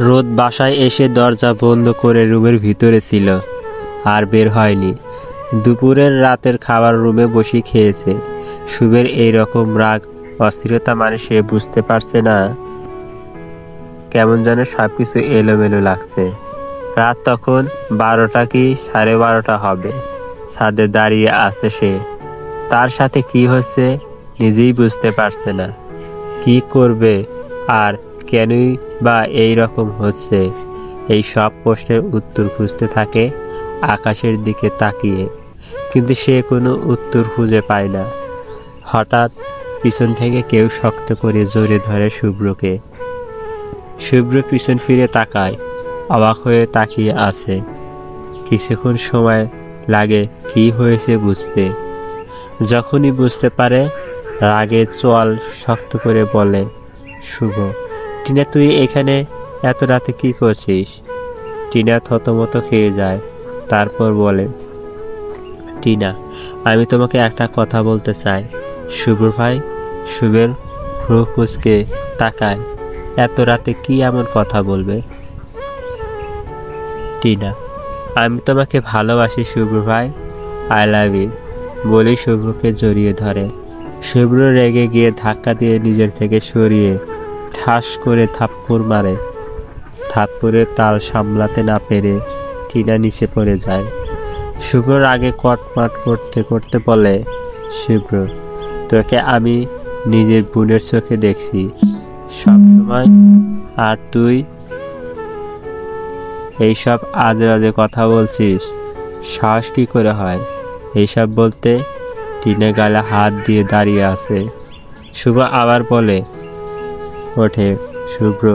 রোদ বাসায় এসে দরজা বন্ধ করে রুমের ভিতরে ছিল, আর বের হয়নি। দুপুরের রাতের খাবার রুমে বসে খেয়েছে। শুভের এই রকম রাগ অস্থিরতা মানে সে বুঝতে পারছে না, কেমন যেন সবকিছু এলোমেলো লাগছে। রাত তখন 12টা কি 12:30 হবে। ছাদে দাঁড়িয়ে আছে সে। তার সাথে কি হচ্ছে নিজেই বুঝতে পারছে না। কি করবে আর কেনই বা এই রকম হচ্ছে, এই সব প্রশ্নের উত্তর খুঁজতে থাকে আকাশের দিকে তাকিয়ে, কিন্তু সে কোনো উত্তর খুঁজে পায় না। হঠাৎ পিছন থেকে কেউ শক্ত করে জড়িয়ে ধরে শুভ্রকে। শুভ্র পিছন ফিরে তাকায়, অবাক হয়ে তাকিয়ে আছে। কিছুক্ষণ সময় লাগে কি হয়েছে বুঝতে। যখনই বুঝতে পারে, রাগে চোয়াল শক্ত করে বলে, শুভ, টিনা তুই এখানে এত রাতে কি করছিস? টিনা থতমত খেয়ে যায়, তারপর বলে, টিনা, আমি তোমাকে একটা কথা বলতে চাই। শুভ ভাই। শুভের ভ্রু কুঁচকে তাকায়, এত রাতে কি এমন কথা বলবে? টিনা, আমি তোমাকে ভালোবাসি শুভ ভাই, আই লাভ ইউ বলেই শুভ্রকে জড়িয়ে ধরে। শুভ্র রেগে গিয়ে ধাক্কা দিয়ে নিজের থেকে সরিয়ে ঠাস করে থাপ্পড় মারে। থাপ্পড়ে তাল সামলাতে না পেরে টিনা নিচে পড়ে যায়। শুভ্র রাগে কটমাট করতে করতে বলে, শুভ্র, তোকে আমি নিজের বোনের চোখে দেখছি সবসময়, আর তুই এইসব আজে বাজে কথা বলছিস? সাহস কি করে হয় এইসব বলতে? টিনে গালে হাত দিয়ে দাঁড়িয়ে আছে। শুভ আবার বলে ওঠে, শুভ্র,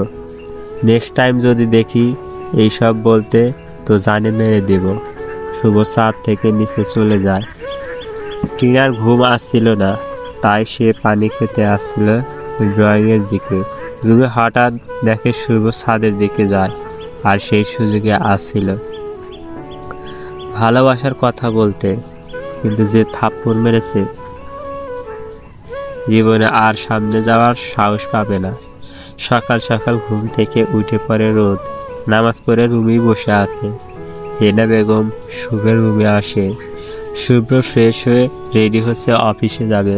নেক্সট টাইম যদি দেখি এইসব বলতে তো জানে মেরে দেব। শুভ ছাদ থেকে নিচে চলে যায়। টিনার ঘুম আসছিল না, তাই সে পানি খেতে আসছিল ড্রয়িংয়ের দিকে। রুমে হঠাৎ দেখে শুভ ছাদের দিকে যায়, আর সেই সুযোগে আসছিল ভালোবাসার কথা বলতে, কিন্তু যে থাপ্পড় মেরেছে জীবনে আর সামনে যাওয়ার সাহস পাবে না। সকাল সকাল ঘুম থেকে উঠে পড়ে রোদ, নামাজ পড়ে রুমেই বসে আছে। হেনা বেগম শুভের রুমে আসে। শুভ্র ফ্রেশ হয়ে রেডি হচ্ছে অফিসে যাবে।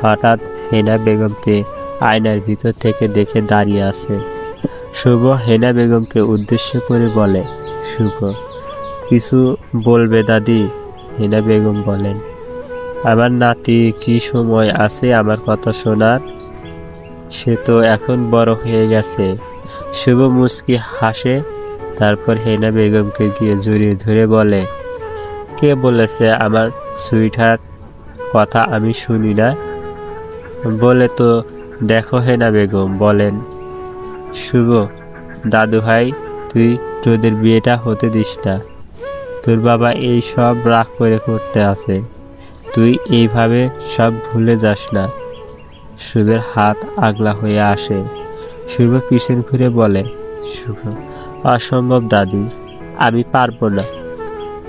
হঠাৎ হেনা বেগমকে আয়নার ভিতর থেকে দেখে দাঁড়িয়ে আছে। শুভ হেনা বেগমকে উদ্দেশ্য করে বলে, শুভ, কিছু বলবে দাদি? হেনা বেগম বলেন, আমার নাতি কি সময় আছে আমার কথা শোনার? সে তো এখন বড় হয়ে গেছে। শুভ মুচকি হাসে, তারপর হেনা বেগমকে গিয়ে জড়িয়ে ধরে বলে, কে বলেছে আমার সুইটহার্ট কথা আমি শুনি না? বলে তো দেখো হেনা বেগম বলেন, শুভ, দাদু ভাই, তুই তোদের বিয়েটা হতে দিস না। তোর বাবা এই সব রাগ করে করতে আছে, তুই এইভাবে সব ভুলে যাস না। শুভের হাত আগলা হয়ে আসে। শুভ পিছন ঘুরে বলে, শুভ, অসম্ভব দাদি, আমি পারবো না।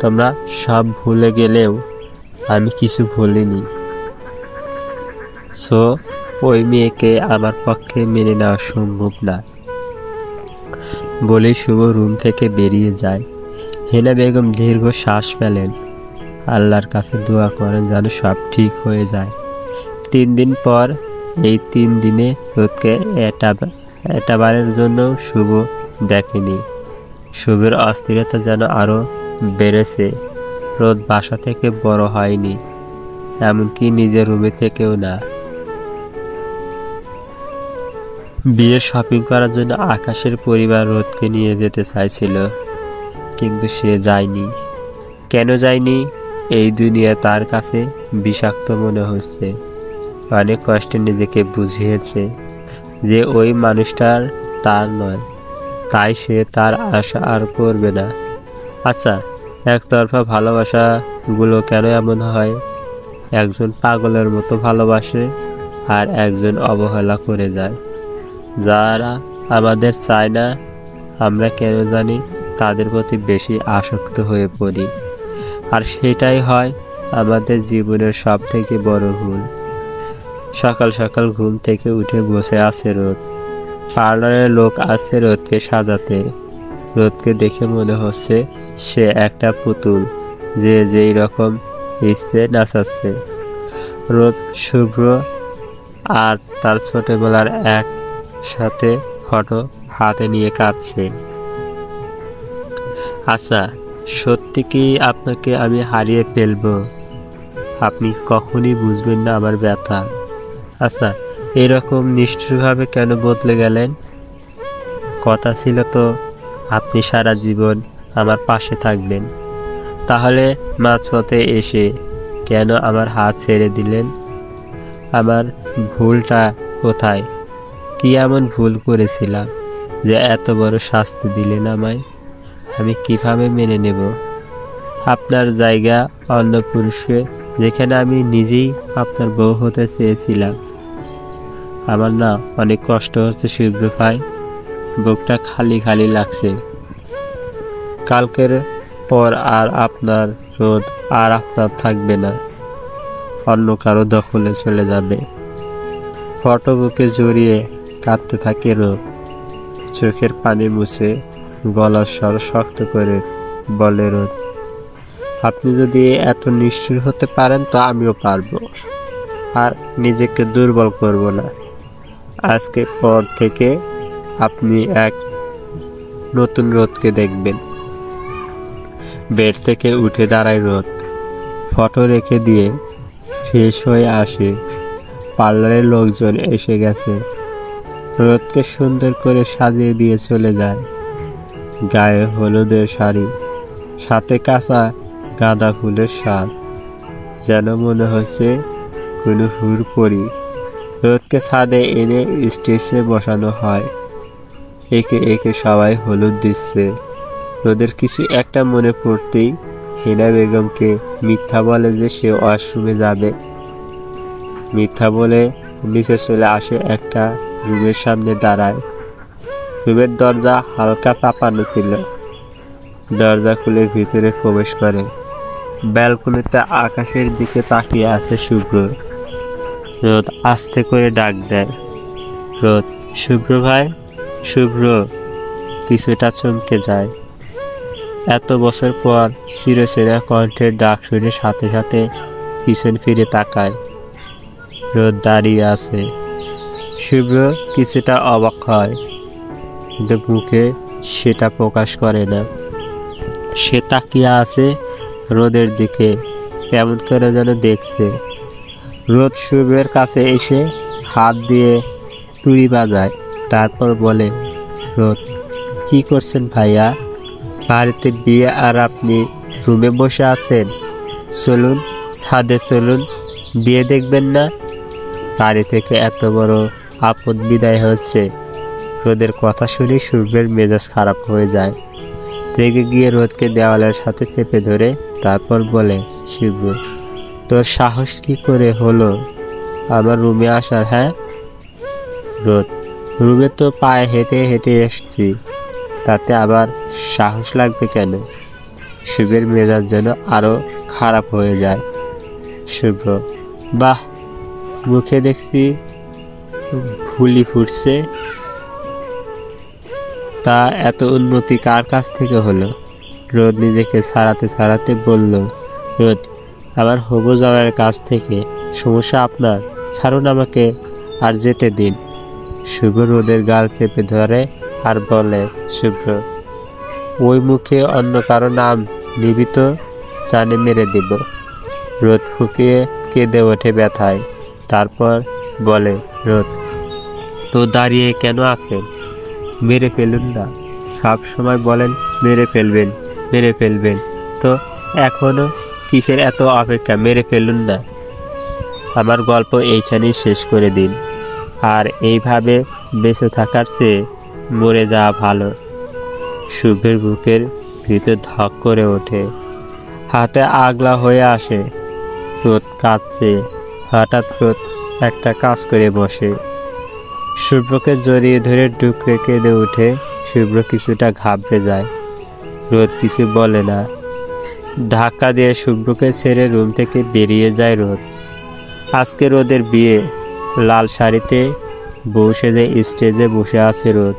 তোমরা সব ভুলে গেলেও আমি কিছু ভুলিনি। সো ওই মেয়েকে আমার পক্ষে মেনে নেওয়া সম্ভব না বলেই শুভ রুম থেকে বেরিয়ে যায়। হেনা বেগম দীর্ঘ শ্বাস ফেলেন, আল্লাহর কাছে দোয়া করেন যেন সব ঠিক হয়ে যায়। 3 দিন পর, এই 3 দিনে রোদকে এটাবারের জন্য শুভ দেখেনি। শুভের অস্থিরতা যেন আরো বেড়েছে। রোদ বাসা থেকে বড় হয়নি, এমনকি নিজের রুমে থেকেও না। বিয়ের শপিং করার জন্য আকাশের পরিবার রোদকে নিয়ে যেতে চাইছিল, কিন্তু সে যায়নি। কেন যায়নি? এই দুনিয়া তার কাছে বিষাক্ত মনে হচ্ছে। অনেক কষ্টে নিজেকে বুঝিয়েছে যে ওই মানুষটার তার নয়, তাই সে তার আশা আর করবে না। আচ্ছা, একতরফা ভালোবাসাগুলো কেন এমন হয়? একজন পাগলের মতো ভালোবাসে, আর একজন অবহেলা করে যায়। যারা আমাদের চায় না, আমরা কেন জানি তাদের প্রতি বেশি আসক্ত হয়ে পড়ি, আর সেটাই হয় আমাদের জীবনের সবথেকে বড় ভুল। সকাল সকাল ঘুম থেকে উঠে বসে আছে রোদ। পার্লারে লোক আছে রোদকে সাজাতে। রোদকে দেখে মনে হচ্ছে সে একটা পুতুল, যে যেই রকম ইচ্ছে নাচাচ্ছে। রোদ শুভ্র আর তার ছোটবেলার এক সাথে ফটো হাতে নিয়ে কাঁদছে। আচ্ছা, সত্যি কি আপনাকে আমি হারিয়ে ফেলবো? আপনি কখনই বুঝবেন না আমার ব্যথা। আচ্ছা, এরকম নিষ্ঠুরভাবে কেন বদলে গেলেন? কথা ছিল তো আপনি সারা জীবন আমার পাশে থাকবেন। তাহলে মাঝপথে এসে কেন আমার হাত ছেড়ে দিলেন? আমার ভুলটা কোথায়? কি এমন ভুল করেছিলাম যে এত বড় শাস্তি দিলেন আমায়? আমি কিভাবে মেনে নেব আপনার জায়গা অন্য পুরুষে, যেখানে আমি নিজেই আপনার বউ হতে চেয়েছিলাম? আমার না অনেক কষ্ট হচ্ছে শুভ্র ভাই, বুকটা খালি খালি লাগছে। কালকের পর আর আপনার রোদ আর আপনার থাকবে না, অন্য কারো দখলে চলে যাবে। ফটো বুকে জড়িয়ে কাঁদতে থাকে রোদ, চোখের পানি মুছে গলার স্বর শক্ত করে বলে রোদ, আপনি যদি এত নিষ্ঠুর হতে পারেন তো আমিও পারবো। আর নিজেকে দুর্বল করব না। আজকে পর থেকে আপনি এক নতুন রোদকে দেখবেন। বেড থেকে উঠে দাঁড়ায় রোদ, ফটো রেখে দিয়ে ফ্রেশ হয়ে আসে। পার্লারের লোকজন এসে গেছে। রোদকে সুন্দর করে সাজিয়ে দিয়ে চলে যায়। গায়ে হলুদের শাড়ি, সাথে কাঁচা গাঁদা ফুলের শাল, যেন মনে হচ্ছে কোনো হুড়পড়ি। রোদকে ছাদে এনে স্টেজে বসানো হয়। একে একে সবাই হলুদ দিচ্ছে। রোদের কিছু একটা মনে পড়তেই হেনা বেগমকে মিথ্যা বলে যে সে ওয়াশরুমে যাবে। মিথ্যা বলে নিচে চলে আসে, একটা রুমের সামনে দাঁড়ায়। রুমের দরজা হালকা কাঁপানো ছিল। দরজা খুলে ভিতরে প্রবেশ করে। ব্যালকনিতে আকাশের দিকে তাকিয়ে আছে শুভ্র। রোদ আস্তে করে ডাক দেয়, রোদ, শুভ্র ভাই, শুভ্র। কিছুটা চমকে যায়। এত বছর পর চিরচেনা কণ্ঠের ডাক শুনে সাথে সাথে পিছন ফিরে তাকায়। রোদ দাঁড়িয়ে আছে। শুভ্র কিছুটা অবাক হয়, কিন্তু মুখে সেটা প্রকাশ করে না। সে তাকিয়ে আছে রোদের দিকে, কেমন করে যেন দেখছে। রোদ শুভ্রের কাছে এসে হাত দিয়ে টুরি বাজায়, তারপর বলে, রোদ, কি করছেন ভাইয়া? বাড়িতে বিয়ে আর আপনি রুমে বসে আছেন? চলুন ছাদে চলুন, বিয়ে দেখবেন না? বাড়ি থেকে এত বড় আপদ বিদায় হচ্ছে। রোদের কথা শুনে শুভ্রের মেজাজ খারাপ হয়ে যায়। রেগে গিয়ে রোদকে দেওয়ালের সাথে চেপে ধরে তারপর বলে, শুভ্র, তোর সাহস কি করে হলো আমার রুমে আসার? হ্যাঁ? রোদ, রুমে তো পায়ে হেঁটে হেঁটে এসছি, তাতে আবার সাহস লাগবে কেন? শুভ্রের মেজাজ যেন আরো খারাপ হয়ে যায়। শুভ্র, বাহ, মুখে দেখছি ফুলি ফুটছে। তা এত উন্নতি কার কাছ থেকে হলো? রোদ নিজেকে ছাড়াতে ছাড়াতে বলল, রোদ, আমার হবু জামাইয়ের কাছ থেকে। সমস্যা আপনার, ছাড়ুন আমাকে আর যেতে দিন। শুভ্র রোদের গাল চেপে ধরে আর বলে, শুভ্র, ওই মুখে অন্য কারো নাম নিবি তো জানে মেরে দেব। রোদ ফুপিয়ে কেঁদে ওঠে ব্যথায়। তারপর বলে, রোদ, তো দাঁড়িয়ে কেন আছেন? মেরে ফেলুন না। সব সময় বলেন মেরে ফেলবেন, মেরে ফেলবেন, তো এখনো কিসের এত অপেক্ষা? মেরে ফেলুন না। আমার গল্প এইখানেই শেষ করে দিন। আর এইভাবে বেঁচে থাকার চেয়ে মরে যাওয়া ভালো। শুভ্রের বুকের ভিতর ধক করে ওঠে, হাতে আগলা হয়ে আসে। রোদ কাঁদছে। হঠাৎ রোদ একটা কাজ করে বসে। শুভ্রকে জড়িয়ে ধরে ডুকরে কেঁদে উঠে। শুভ্র কিছুটা ঘাবড়ে যায়। রোদ কিছু বলে না। ধাক্কা দিয়ে শুভ্রকে ছেড়ে রুম থেকে বেরিয়ে যায় রোদ। আজকে রোদের বিয়ে। লাল শাড়িতে বউ সেজে স্টেজে বসে আছে রোজ,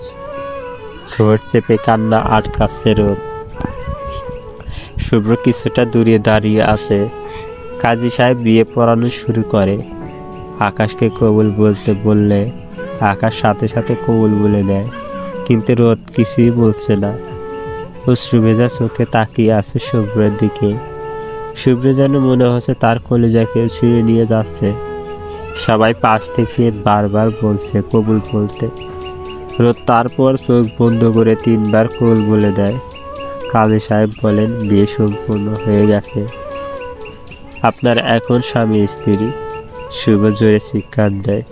ঠোঁট চেপে কান্না আটকাচ্ছে রোদ। শুভ্র কিছুটা দূরে দাঁড়িয়ে আছে। কাজী সাহেব বিয়ে পড়ানো শুরু করে। আকাশকে কবুল বলতে বললে আকাশ সাথে সাথে কবুল বলে দেয়, কিন্তু রোদ কিছুই বলছে না। ও সুবেদা চোখে তাকিয়ে আছে শুভ্রের দিকে। শুভ্র যেন মনে হচ্ছে তার কলিজা কেউ ছিঁড়ে নিয়ে যাচ্ছে। সবাই পাশ থেকে বারবার বলছে কবুল বলতে। রোদ তারপর চোখ বন্ধ করে 3 বার কবুল বলে দেয়। কাজী সাহেব বলেন, বিয়ে সম্পূর্ণ হয়ে গেছে, আপনার এখন স্বামী স্ত্রী। শুভ জোরে চিৎকার দেয়।